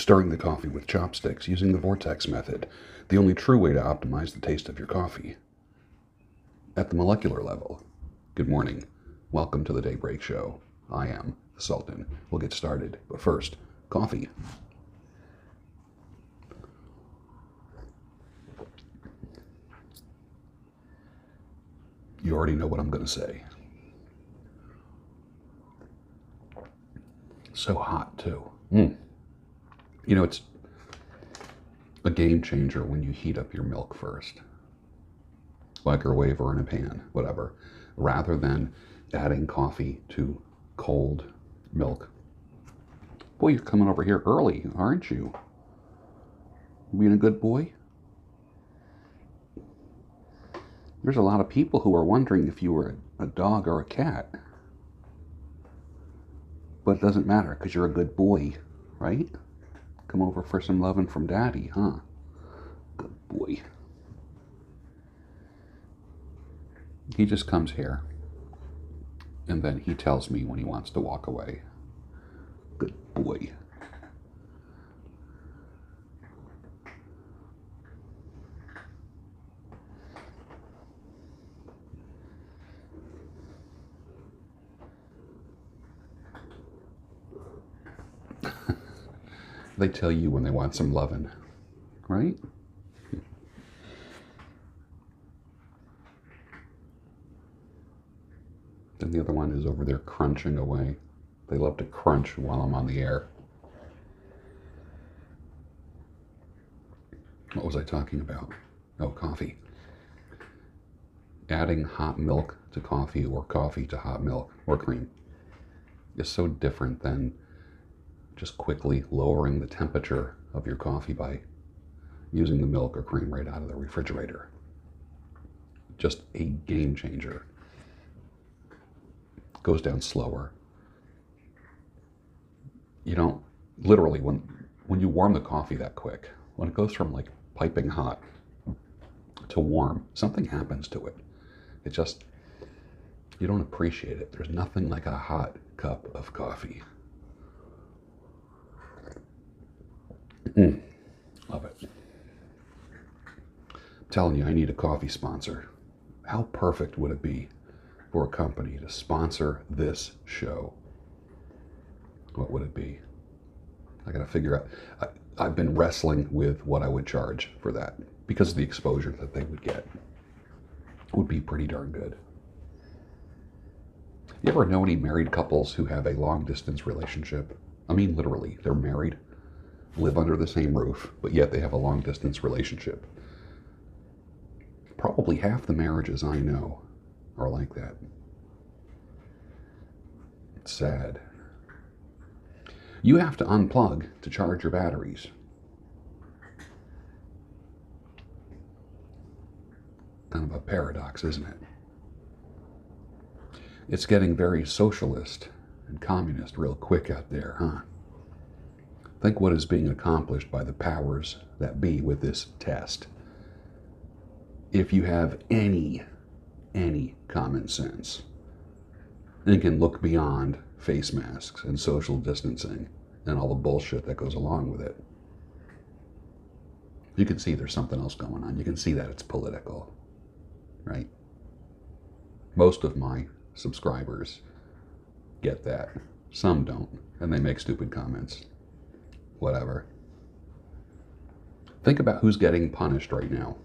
Stirring the coffee with chopsticks using the Vortex method, the only true way to optimize the taste of your coffee. At the molecular level. Good morning. Welcome to the Daybreak Show. I am the Sultan. We'll get started, but first, coffee. You already know what I'm going to say. So hot, too. You know, it's a game changer when you heat up your milk first. Microwave or in a pan, whatever. Rather than adding coffee to cold milk. Boy, you're coming over here early, aren't you? Being a good boy? There's a lot of people who are wondering if you were a dog or a cat. But it doesn't matter because you're a good boy, right? Come over for some loving from Daddy, huh? Good boy. He just comes here and then he tells me when he wants to walk away. Good boy. They tell you when they want some loving, right? Then the other one is over there crunching away. They love to crunch while I'm on the air. What was I talking about? Oh, coffee. Adding hot milk to coffee or coffee to hot milk or cream is so different than just quickly lowering the temperature of your coffee by using the milk or cream right out of the refrigerator. Just a game changer. Goes down slower. You don't, literally, when you warm the coffee that quick, when it goes from like piping hot to warm, something happens to it. It just, you don't appreciate it. There's nothing like a hot cup of coffee. Love it. I'm telling you, I need a coffee sponsor. How perfect would it be for a company to sponsor this show? What would it be? I gotta figure out. I've been wrestling with what I would charge for that because of the exposure that they would get. It would be pretty darn good. You ever know any married couples who have a long distance relationship? I mean, literally, they're married, live under the same roof, but yet they have a long distance relationship. Probably half the marriages I know are like that. It's sad. You have to unplug to charge your batteries. Kind of a paradox, isn't it? It's getting very socialist and communist real quick out there, huh? Think what is being accomplished by the powers that be with this test. If you have any common sense and can look beyond face masks and social distancing and all the bullshit that goes along with it, you can see there's something else going on. You can see that it's political, right? Most of my subscribers get that. Some don't, and they make stupid comments. Whatever. Think about who's getting punished right now.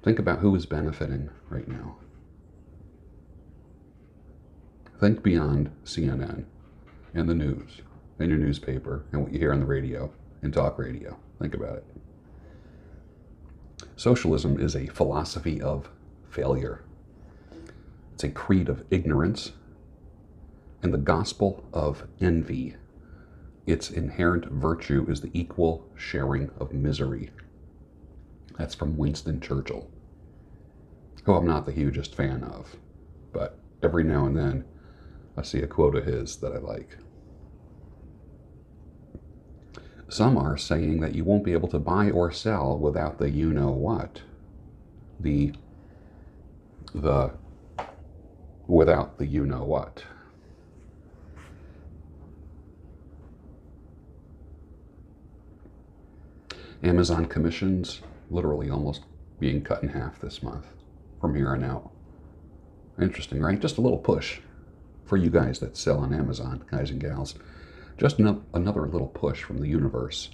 Think about who is benefiting right now. Think beyond CNN and the news and your newspaper and what you hear on the radio and talk radio. Think about it. Socialism is a philosophy of failure. It's a creed of ignorance and the gospel of envy. Its inherent virtue is the equal sharing of misery. That's from Winston Churchill, who I'm not the hugest fan of, but every now and then I see a quote of his that I like. Some are saying that you won't be able to buy or sell without the you-know-what. Without the you-know-what. Amazon commissions literally almost being cut in half this month from here on out. Interesting, right? Just a little push for you guys that sell on Amazon, guys and gals. Just another little push from the universe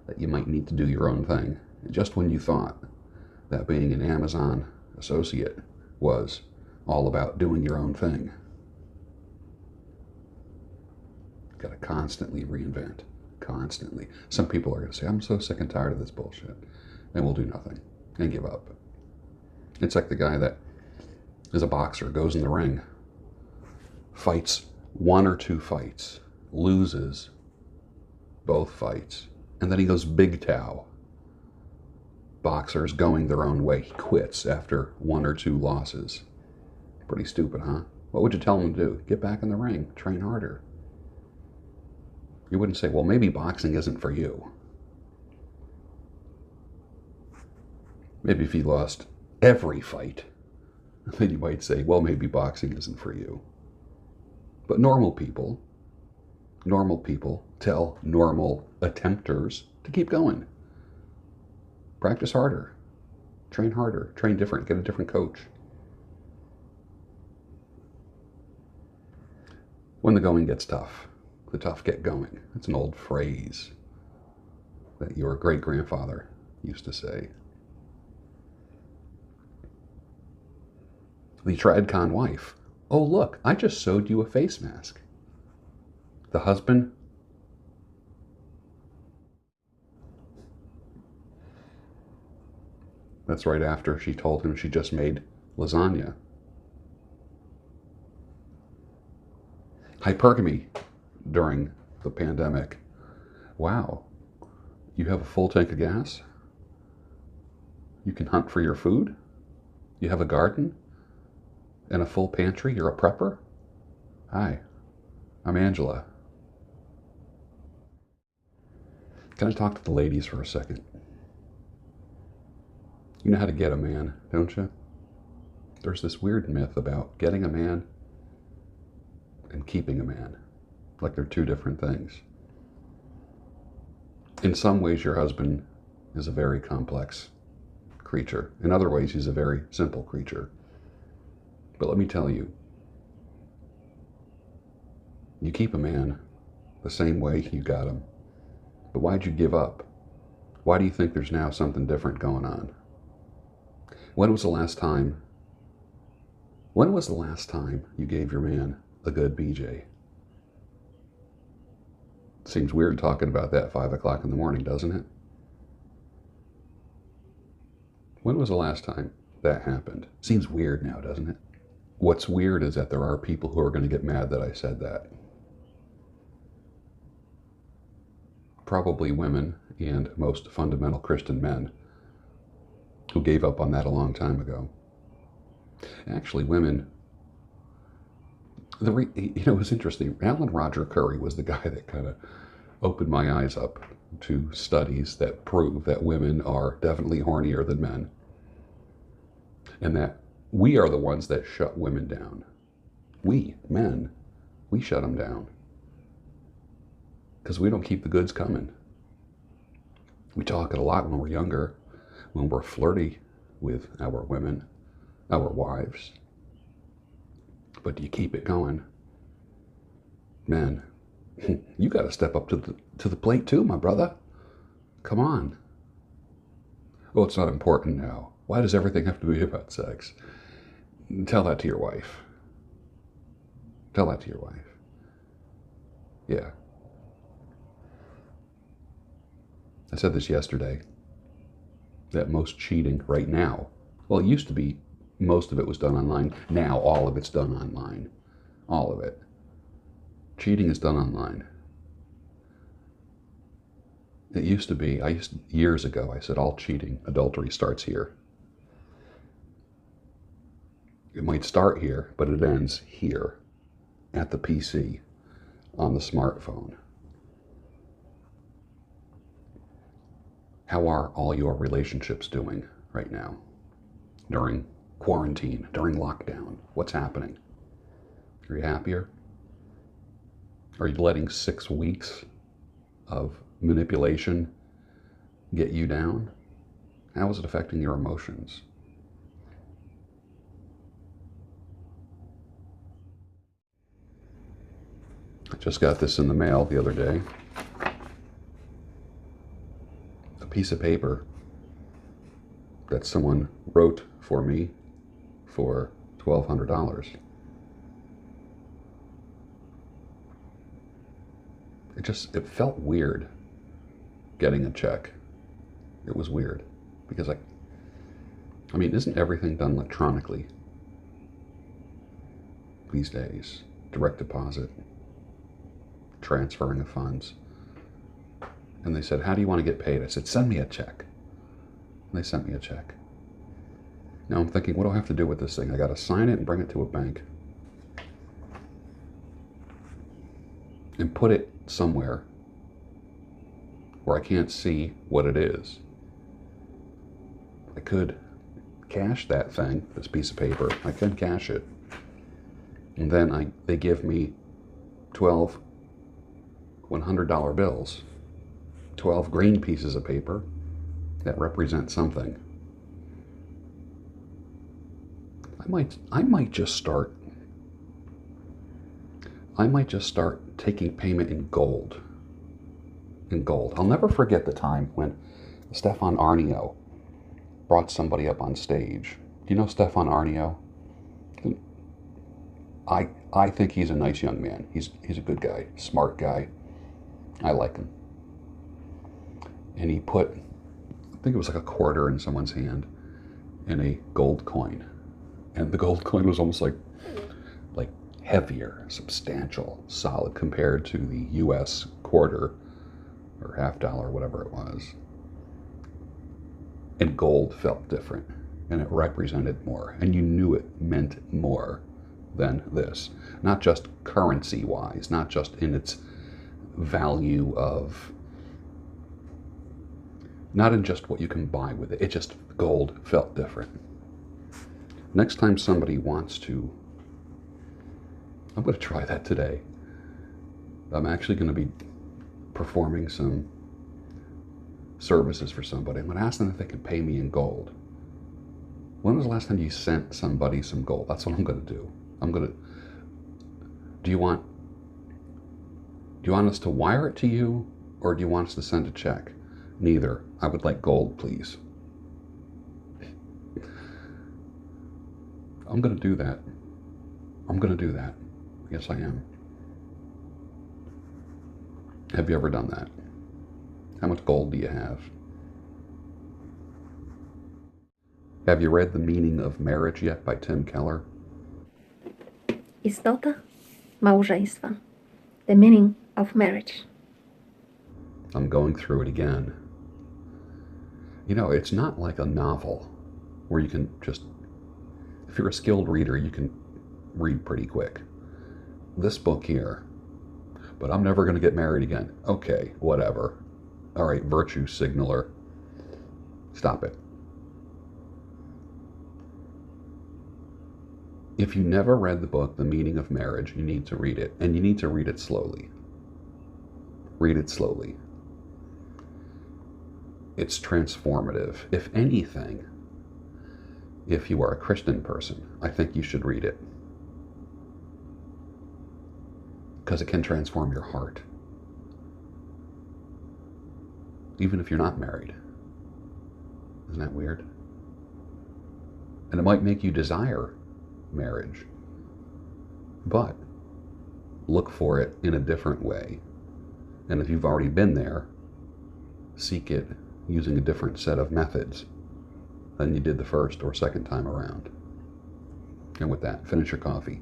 that you might need to do your own thing. Just when you thought that being an Amazon associate was all about doing your own thing. Got to constantly reinvent. Constantly. Some people are going to say, I'm so sick and tired of this bullshit. And we'll do nothing and give up. It's like the guy that is a boxer, goes in the ring, fights 1 or 2 fights, loses both fights, and then he goes big Tao. Boxers going their own way. He quits after 1 or 2 losses. Pretty stupid, huh? What would you tell him to do? Get back in the ring. Train harder. You wouldn't say, well, maybe boxing isn't for you. Maybe if he lost every fight, then you might say, well, maybe boxing isn't for you. But normal people tell normal attempters to keep going. Practice harder. Train harder. Train different. Get a different coach. When the going gets tough, the tough get going. It's an old phrase that your great-grandfather used to say. The TradCon wife. Oh, look, I just sewed you a face mask. The husband. That's right after she told him she just made lasagna. Hypergamy during the pandemic. Wow. You have a full tank of gas? You can hunt for your food? You have a garden? And a full pantry? You're a prepper? Hi, I'm Angela. Can I talk to the ladies for a second? You know how to get a man, don't you? There's this weird myth about getting a man and keeping a man. Like they're 2 different things. In some ways, your husband is a very complex creature. In other ways, he's a very simple creature. But let me tell you, you keep a man the same way you got him. But why'd you give up? Why do you think there's now something different going on? When was the last time you gave your man a good BJ? Seems weird talking about that 5 o'clock in the morning, doesn't it? When was the last time that happened? Seems weird now, doesn't it? What's weird is that there are people who are going to get mad that I said that. Probably women and most fundamental Christian men who gave up on that a long time ago. Actually, women, it was interesting. Alan Roger Curry was the guy that kind of opened my eyes up to studies that prove that women are definitely hornier than men. And that we are the ones that shut women down. We, men, we shut them down. Because we don't keep the goods coming. We talk it a lot when we're younger, when we're flirty with our women, our wives. But do you keep it going? Men, you got to step up to the plate too, my brother. Come on. Oh, it's not important now. Why does everything have to be about sex? Tell that to your wife. Tell that to your wife. Yeah. I said this yesterday, that most cheating right now, well, it used to be most of it was done online. Now all of it's done online. All of it. Cheating is done online. It used to be, years ago, I said all cheating, adultery starts here. It might start here, but it ends here, at the PC, on the smartphone. How are all your relationships doing right now? During quarantine, during lockdown? What's happening? Are you happier? Are you letting 6 weeks of manipulation get you down? How is it affecting your emotions? I just got this in the mail the other day. A piece of paper that someone wrote for me for $1,200. It felt weird getting a check. It was weird because I mean, isn't everything done electronically these days? Direct deposit, transferring of funds. And they said, how do you want to get paid? I said, send me a check. And they sent me a check. Now I'm thinking, what do I have to do with this thing? I got to sign it and bring it to a bank and put it somewhere where I can't see what it is. I could cash that thing, this piece of paper. I could cash it. And then they give me 12 $100 bills, 12 green pieces of paper that represent something. I might just start taking payment in gold. I'll never forget the time when Stefan Aarnio brought somebody up on stage. Do you know Stefan Aarnio? I think he's a nice young man. He's a good guy, smart guy. I like him. And he put, I think it was like a quarter in someone's hand in a gold coin. And the gold coin was almost like heavier, substantial, solid compared to the US quarter or $50, whatever it was. And gold felt different, and it represented more, and you knew it meant more than this. Not just currency-wise, not just in its value of, not in just what you can buy with it. It just, gold felt different. Next time somebody wants to, I'm going to try that today. I'm actually going to be performing some services for somebody. I'm going to ask them if they can pay me in gold. When was the last time you sent somebody some gold? That's what I'm going to do. Do you want us to wire it to you, or do you want us to send a check? Neither. I would like gold, please. I'm going to do that. Yes, I am. Have you ever done that? How much gold do you have? Have you read The Meaning of Marriage yet by Tim Keller? Istota małżeństwa. The Meaning of Marriage. I'm going through it again. You know, it's not like a novel where you can just, if you're a skilled reader, you can read pretty quick. This book here, but I'm never going to get married again. Okay, whatever. All right, virtue signaler. Stop it. If you never read the book, The Meaning of Marriage, you need to read it, and you need to read it slowly. Read it slowly. It's transformative. If anything, if you are a Christian person, I think you should read it. Because it can transform your heart. Even if you're not married. Isn't that weird? And it might make you desire marriage. But look for it in a different way. And if you've already been there, seek it using a different set of methods than you did the first or second time around. And with that, finish your coffee.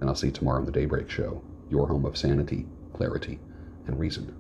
And I'll see you tomorrow on the Daybreak Show, your home of sanity, clarity, and reason.